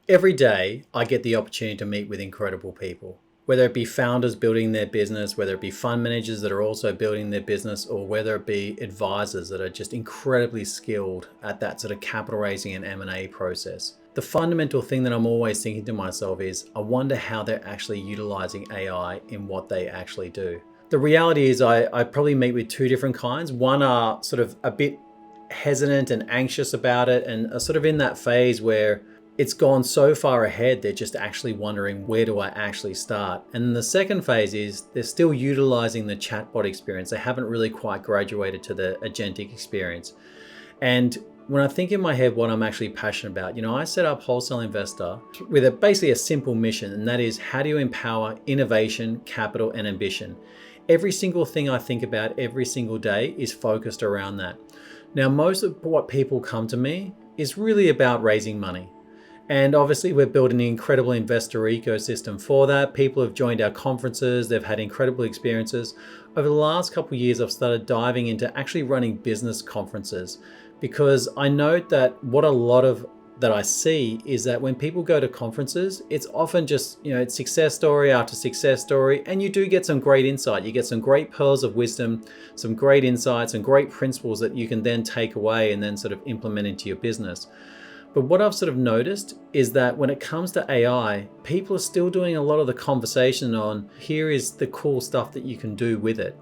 Every day, I get the opportunity to meet with incredible people, whether it be founders building their business, whether it be fund managers that are also building their business, or whether it be advisors that are just incredibly skilled at that sort of capital raising and M&A process. The fundamental thing that I'm always thinking to myself is, I wonder how they're actually utilizing AI in what they actually do. The reality is I probably meet with two different kinds. One are sort of a bit hesitant and anxious about it and are sort of in that phase where it's gone so far ahead, they're just actually wondering, where do I actually start? And the second phase is they're still utilizing the chatbot experience. They haven't really quite graduated to the agentic experience. And when I think in my head what I'm actually passionate about, I set up Wholesale Investor with basically a simple mission, and that is, how do you empower innovation, capital, and ambition? Every single thing I think about every single day is focused around that. Now, most of what people come to me is really about raising money. And obviously we're building an incredible investor ecosystem for that. People have joined our conferences, they've had incredible experiences. Over the last couple of years, I've started diving into actually running business conferences, because I note that what a lot of that I see is that when people go to conferences, it's often just, it's success story after success story. And you do get some great insight. You get some great pearls of wisdom, some great insights and great principles that you can then take away and then sort of implement into your business. But what I've sort of noticed is that when it comes to AI, people are still doing a lot of the conversation on, here is the cool stuff that you can do with it.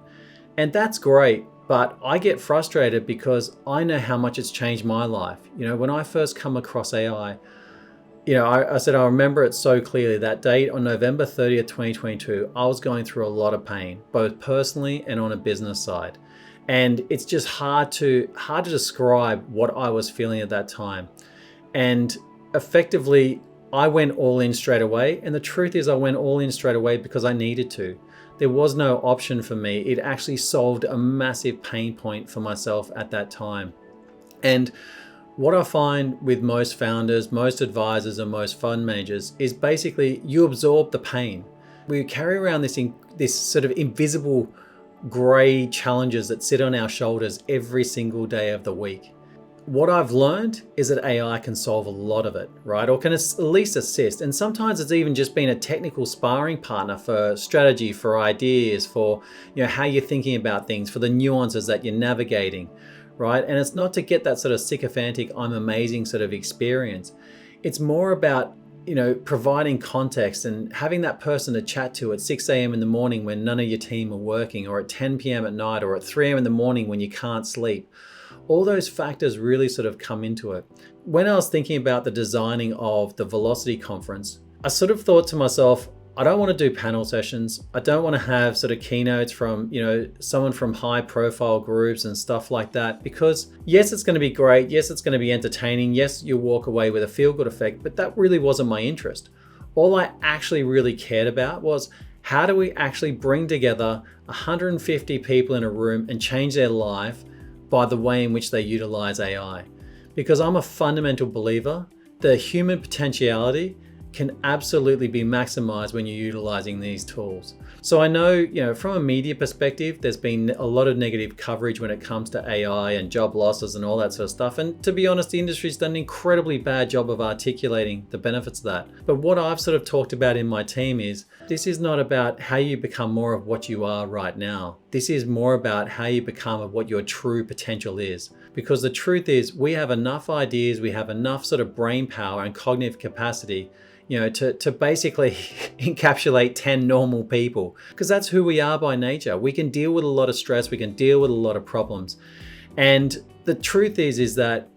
And that's great, but I get frustrated because I know how much it's changed my life. When I first come across AI, I said I remember it so clearly. That date on November 30th, 2022, I was going through a lot of pain, both personally and on a business side. And it's just hard to describe what I was feeling at that time. And effectively, I went all in straight away. And the truth is, I went all in straight away because I needed to. There was no option for me. It actually solved a massive pain point for myself at that time. And what I find with most founders, most advisors, and most fund managers is basically you absorb the pain. We carry around this sort of invisible gray challenges that sit on our shoulders every single day of the week. What I've learned is that AI can solve a lot of it, right? Or can at least assist. And sometimes it's even just been a technical sparring partner for strategy, for ideas, for how you're thinking about things, for the nuances that you're navigating, right? And it's not to get that sort of sycophantic, I'm amazing sort of experience. It's more about providing context and having that person to chat to at 6 a.m. in the morning when none of your team are working, or at 10 p.m. at night, or at 3 a.m. in the morning when you can't sleep. All those factors really sort of come into it. When I was thinking about the designing of the Velocity conference, I sort of thought to myself, I don't want to do panel sessions. I don't want to have sort of keynotes from, someone from high profile groups and stuff like that, because yes, it's going to be great. Yes, it's going to be entertaining. Yes, you'll walk away with a feel good effect, but that really wasn't my interest. All I actually really cared about was, how do we actually bring together 150 people in a room and change their life by the way in which they utilize AI? Because I'm a fundamental believer that human potentiality can absolutely be maximized when you're utilizing these tools. So I know, from a media perspective, there's been a lot of negative coverage when it comes to AI and job losses and all that sort of stuff. And to be honest, the industry's done an incredibly bad job of articulating the benefits of that. But what I've sort of talked about in my team is, this is not about how you become more of what you are right now. This is more about how you become of what your true potential is. Because the truth is, we have enough ideas, we have enough sort of brain power and cognitive capacity to basically encapsulate 10 normal people, because that's who we are by nature. We can deal with a lot of stress, we can deal with a lot of problems. And the truth is that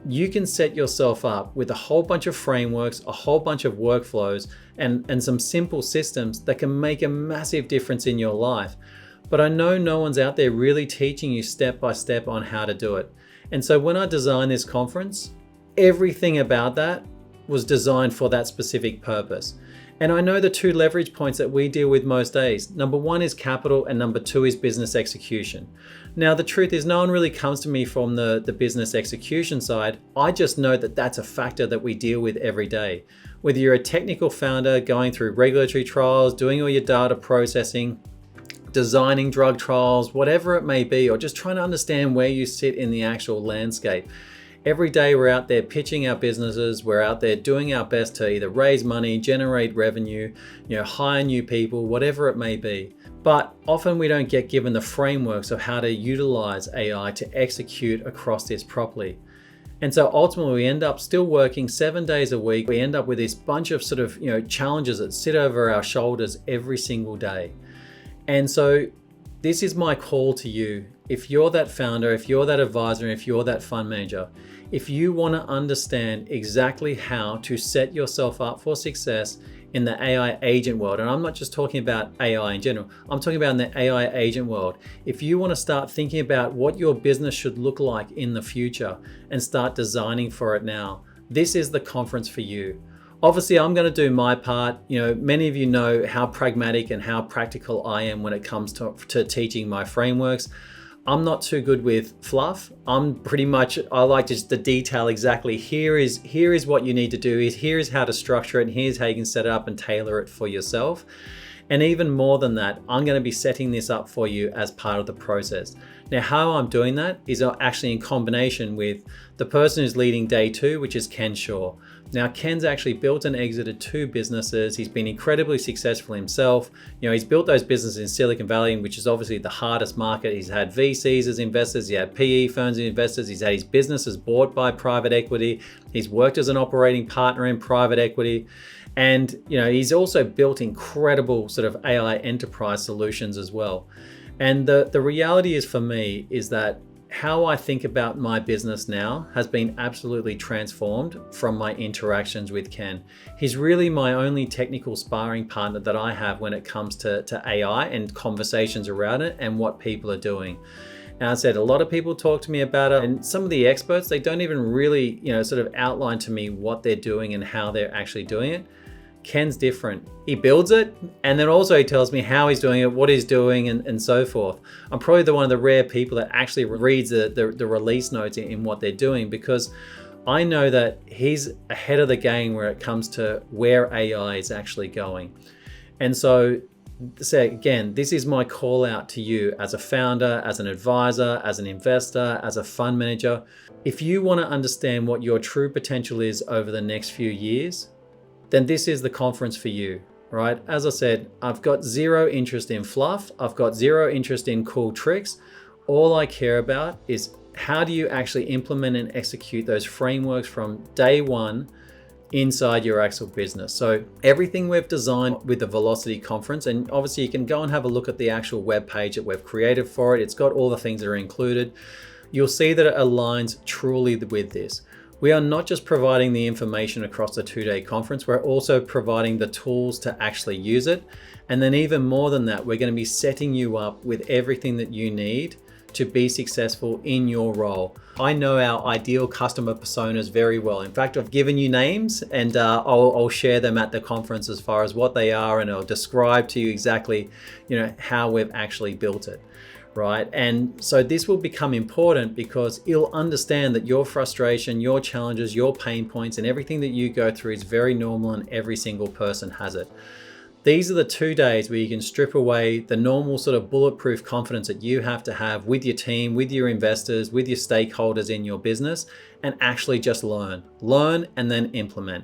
you can set yourself up with a whole bunch of frameworks, a whole bunch of workflows, and some simple systems that can make a massive difference in your life. But I know no one's out there really teaching you step by step on how to do it. And so when I designed this conference, everything about that was designed for that specific purpose. And I know the two leverage points that we deal with most days. Number one is capital, and number two is business execution. Now, the truth is, no one really comes to me from the business execution side. I just know that that's a factor that we deal with every day. Whether you're a technical founder going through regulatory trials, doing all your data processing, designing drug trials, whatever it may be, or just trying to understand where you sit in the actual landscape. Every day we're out there pitching our businesses, we're out there doing our best to either raise money, generate revenue, hire new people, whatever it may be. But often we don't get given the frameworks of how to utilize AI to execute across this properly. And so ultimately we end up still working 7 days a week. We end up with this bunch of challenges that sit over our shoulders every single day. And so this is my call to you. If you're that founder, if you're that advisor, if you're that fund manager, if you want to understand exactly how to set yourself up for success in the AI agent world, and I'm not just talking about AI in general, I'm talking about in the AI agent world. If you want to start thinking about what your business should look like in the future and start designing for it now, this is the conference for you. Obviously, I'm going to do my part. Many of you know how pragmatic and how practical I am when it comes to teaching my frameworks. I'm not too good with fluff. I like just the detail exactly. Here is what you need to do. Here is how to structure it. And here's how you can set it up and tailor it for yourself. And even more than that, I'm going to be setting this up for you as part of the process. Now, how I'm doing that is actually in combination with the person who's leading day 2, which is Ken Shaw. Now, Ken's actually built and exited 2 businesses. He's been incredibly successful himself. He's built those businesses in Silicon Valley, which is obviously the hardest market. He's had VCs as investors. He had PE firms as investors. He's had his businesses bought by private equity. He's worked as an operating partner in private equity. And he's also built incredible sort of AI enterprise solutions as well. And the reality is for me is that how I think about my business now has been absolutely transformed from my interactions with Ken. He's really my only technical sparring partner that I have when it comes to AI and conversations around it and what people are doing. Now, I said a lot of people talk to me about it, and some of the experts, they don't even really sort of outline to me what they're doing and how they're actually doing it. Ken's different. He builds it, and then also he tells me how he's doing it, what he's doing, and so forth. I'm probably one of the rare people that actually reads the release notes in what they're doing, because I know that he's ahead of the game where it comes to where AI is actually going. And so again, this is my call out to you as a founder, as an advisor, as an investor, as a fund manager. If you want to understand what your true potential is over the next few years, then this is the conference for you, right? As I said, I've got zero interest in fluff. I've got zero interest in cool tricks. All I care about is how do you actually implement and execute those frameworks from day 1 inside your actual business. So everything we've designed with the Velocity conference, and obviously you can go and have a look at the actual web page that we've created for it. It's got all the things that are included. You'll see that it aligns truly with this. We are not just providing the information across the 2-day conference, we're also providing the tools to actually use it. And then even more than that, we're going to be setting you up with everything that you need to be successful in your role. I know our ideal customer personas very well. In fact, I've given you names, and I'll share them at the conference as far as what they are, and I'll describe to you exactly how we've actually built it. Right? And so this will become important because you'll understand that your frustration, your challenges, your pain points, and everything that you go through is very normal, and every single person has it. These are the 2 days where you can strip away the normal sort of bulletproof confidence that you have to have with your team, with your investors, with your stakeholders in your business, and actually just learn and then implement.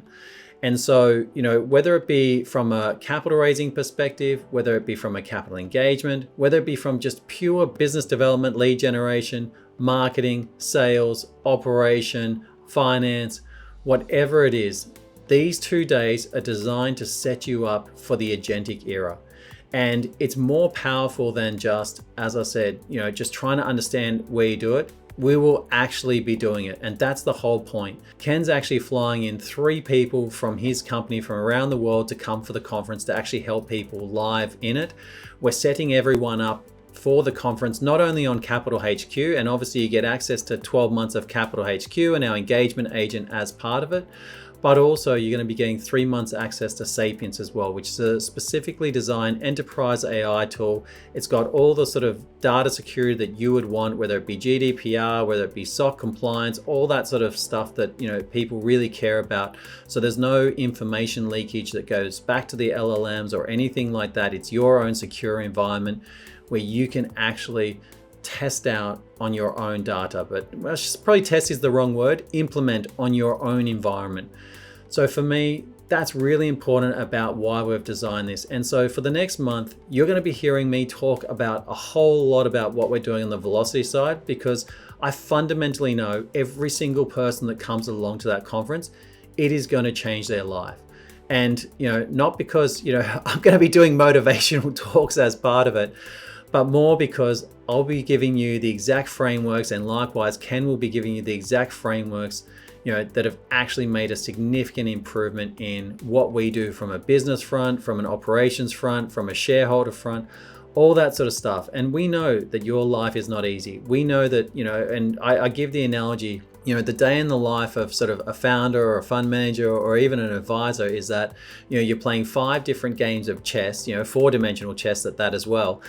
And so, whether it be from a capital raising perspective, whether it be from a capital engagement, whether it be from just pure business development, lead generation, marketing, sales, operation, finance, whatever it is, these 2 days are designed to set you up for the agentic era. And it's more powerful than just, as I said, just trying to understand where you do it. We will actually be doing it. And that's the whole point. Ken's actually flying in 3 people from his company from around the world to come for the conference to actually help people live in it. We're setting everyone up for the conference, not only on CapitalHQ, and obviously you get access to 12 months of CapitalHQ and our engagement agent as part of it, but also you're going to be getting 3 months access to Sapience as well, which is a specifically designed enterprise AI tool. It's got all the sort of data security that you would want, whether it be GDPR, whether it be SOC compliance, all that sort of stuff that people really care about. So there's no information leakage that goes back to the LLMs or anything like that. It's your own secure environment where you can actually test out on your own data, but probably test is the wrong word, implement on your own environment. So for me, that's really important about why we've designed this. And so for the next month, you're going to be hearing me talk about a whole lot about what we're doing on the velocity side, because I fundamentally know every single person that comes along to that conference, it is going to change their life. And, not because, I'm going to be doing motivational talks as part of it, but more because I'll be giving you the exact frameworks, and likewise, Ken will be giving you the exact frameworks that have actually made a significant improvement in what we do from a business front, from an operations front, from a shareholder front, all that sort of stuff. And we know that your life is not easy. We know that, and I give the analogy, the day in the life of sort of a founder or a fund manager or even an advisor is that, you're playing 5 different games of chess, 4-dimensional chess at that as well.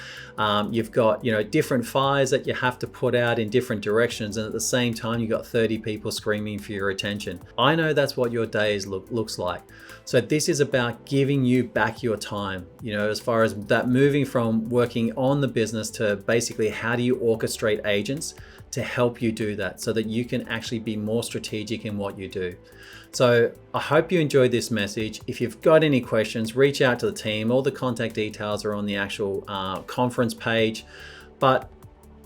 You've got, different fires that you have to put out in different directions. And at the same time, you've got 30 people screaming for your attention. I know that's what your days looks like. So this is about giving you back your time, as far as that moving from working on the business to basically how do you orchestrate agents to help you do that so that you can actually be more strategic in what you do. So I hope you enjoyed this message. If you've got any questions, reach out to the team. All the contact details are on the actual conference page. But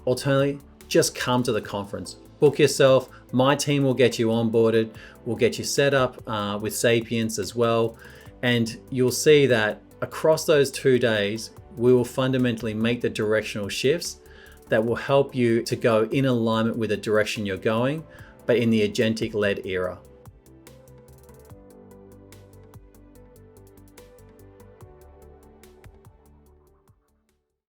alternatively, just come to the conference. Book yourself. My team will get you onboarded. We'll get you set up with Sapiens as well. And you'll see that across those 2 days, we will fundamentally make the directional shifts that will help you to go in alignment with the direction you're going, but in the agentic-led era.